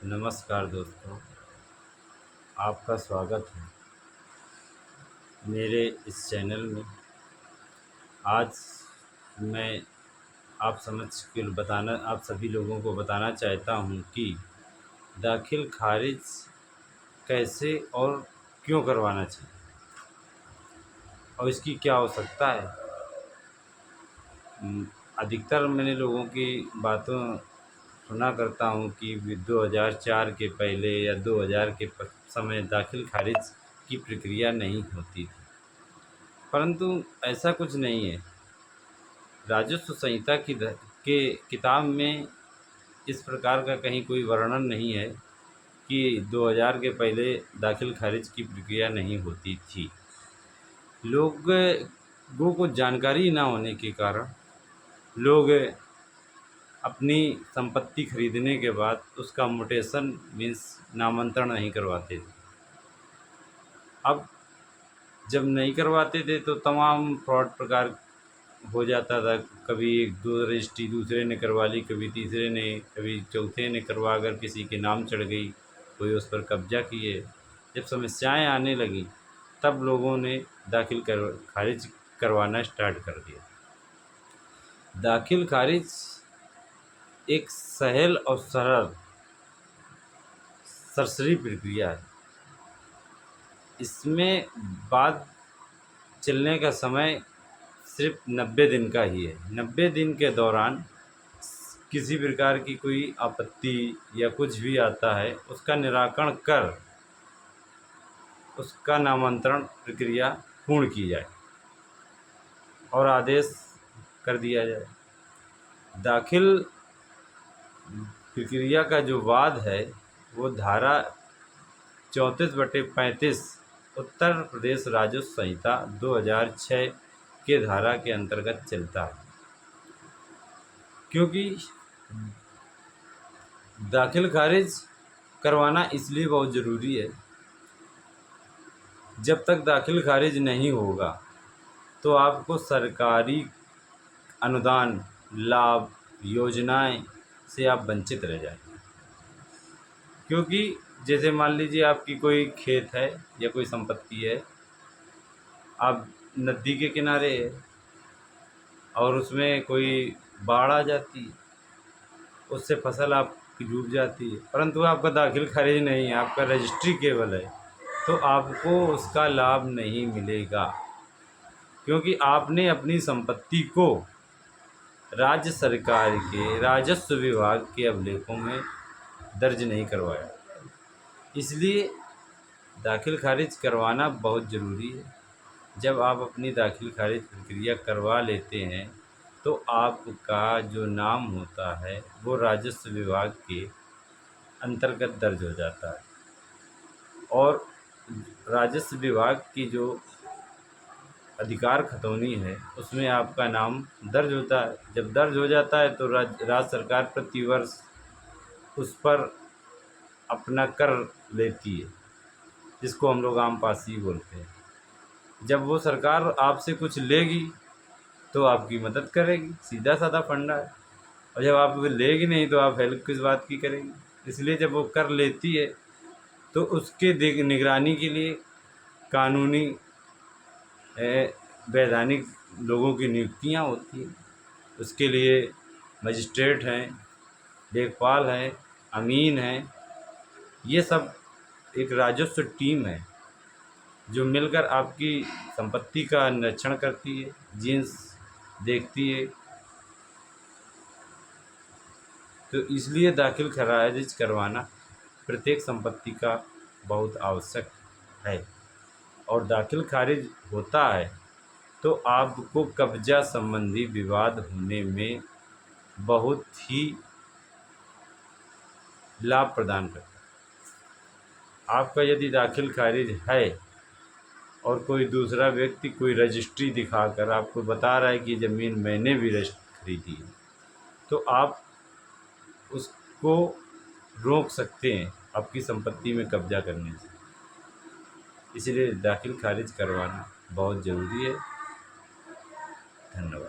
नमस्कार दोस्तों, आपका स्वागत है मेरे इस चैनल में। आज मैं आप सभी लोगों को बताना चाहता हूँ कि दाखिल खारिज कैसे और क्यों करवाना चाहिए और इसकी क्या आवश्यकता है। अधिकतर मैंने लोगों की बातों सुना करता हूँ कि 2004 के पहले या 2000 के समय दाखिल खारिज की प्रक्रिया नहीं होती थी, परंतु ऐसा कुछ नहीं है। राजस्व संहिता के किताब में इस प्रकार का कहीं कोई वर्णन नहीं है कि 2000 के पहले दाखिल खारिज की प्रक्रिया नहीं होती थी। लोगों को जानकारी ना होने के कारण लोग अपनी संपत्ति खरीदने के बाद उसका म्यूटेशन मीन्स नामांतरण नहीं करवाते थे। अब जब नहीं करवाते थे तो तमाम फ्रॉड प्रकार हो जाता था। कभी एक दो रजिस्ट्री दूसरे ने करवा ली, कभी तीसरे ने, कभी चौथे ने करवा कर किसी के नाम चढ़ गई, कोई उस पर कब्जा किए। जब समस्याएं आने लगी तब लोगों ने खारिज करवाना स्टार्ट कर दिया। दाखिल खारिज एक सहल और सरल सरसरी प्रक्रिया है। इसमें बाद चलने का समय सिर्फ 90 दिन का ही है। 90 दिन के दौरान किसी प्रकार की कोई आपत्ति या कुछ भी आता है उसका निराकरण कर उसका नामांतरण प्रक्रिया पूर्ण की जाए और आदेश कर दिया जाए। दाखिल प्रक्रिया का जो वाद है वो धारा 34/35 उत्तर प्रदेश राजस्व संहिता 2006 के धारा के अंतर्गत चलता है। क्योंकि दाखिल खारिज करवाना इसलिए बहुत ज़रूरी है, जब तक दाखिल खारिज नहीं होगा तो आपको सरकारी अनुदान, लाभ, योजनाएं से आप वंचित रह जाएंगे। क्योंकि जैसे मान लीजिए आपकी कोई खेत है या कोई संपत्ति है, आप नदी के किनारे है और उसमें कोई बाढ़ आ जाती है, उससे फसल आपकी डूब जाती है, परंतु आपका दाखिल खारिज नहीं है, आपका रजिस्ट्री केवल है, तो आपको उसका लाभ नहीं मिलेगा। क्योंकि आपने अपनी संपत्ति को राज्य सरकार के राजस्व विभाग के अभिलेखों में दर्ज नहीं करवाया। इसलिए दाखिल खारिज करवाना बहुत ज़रूरी है। जब आप अपनी दाखिल खारिज प्रक्रिया करवा लेते हैं तो आपका जो नाम होता है वो राजस्व विभाग के अंतर्गत दर्ज हो जाता है और राजस्व विभाग की जो अधिकार खतौनी है उसमें आपका नाम दर्ज होता है। जब दर्ज हो जाता है तो राज्य सरकार प्रतिवर्ष उस पर अपना कर लेती है, जिसको हम लोग आम पासी बोलते हैं। जब वो सरकार आपसे कुछ लेगी तो आपकी मदद करेगी, सीधा साधा फंडा है। और जब आप लेगी नहीं तो आप हेल्प किस बात की करेंगी। इसलिए जब वो कर लेती है तो उसके निगरानी के लिए कानूनी वैधानिक लोगों की नियुक्तियां होती हैं। उसके लिए मजिस्ट्रेट हैं, लेखपाल हैं, अमीन हैं, ये सब एक राजस्व टीम है जो मिलकर आपकी संपत्ति का निरीक्षण करती है, जिन्स देखती है। तो इसलिए दाखिल खारिज करवाना प्रत्येक संपत्ति का बहुत आवश्यक है। और दाखिल खारिज होता है तो आपको कब्जा संबंधी विवाद होने में बहुत ही लाभ प्रदान करता है। आपका यदि दाखिल खारिज है और कोई दूसरा व्यक्ति कोई रजिस्ट्री दिखाकर आपको बता रहा है कि ज़मीन मैंने भी खरीदी है, तो आप उसको रोक सकते हैं आपकी संपत्ति में कब्जा करने से। इसलिए दाखिल खारिज करवाना बहुत ज़रूरी है। धन्यवाद।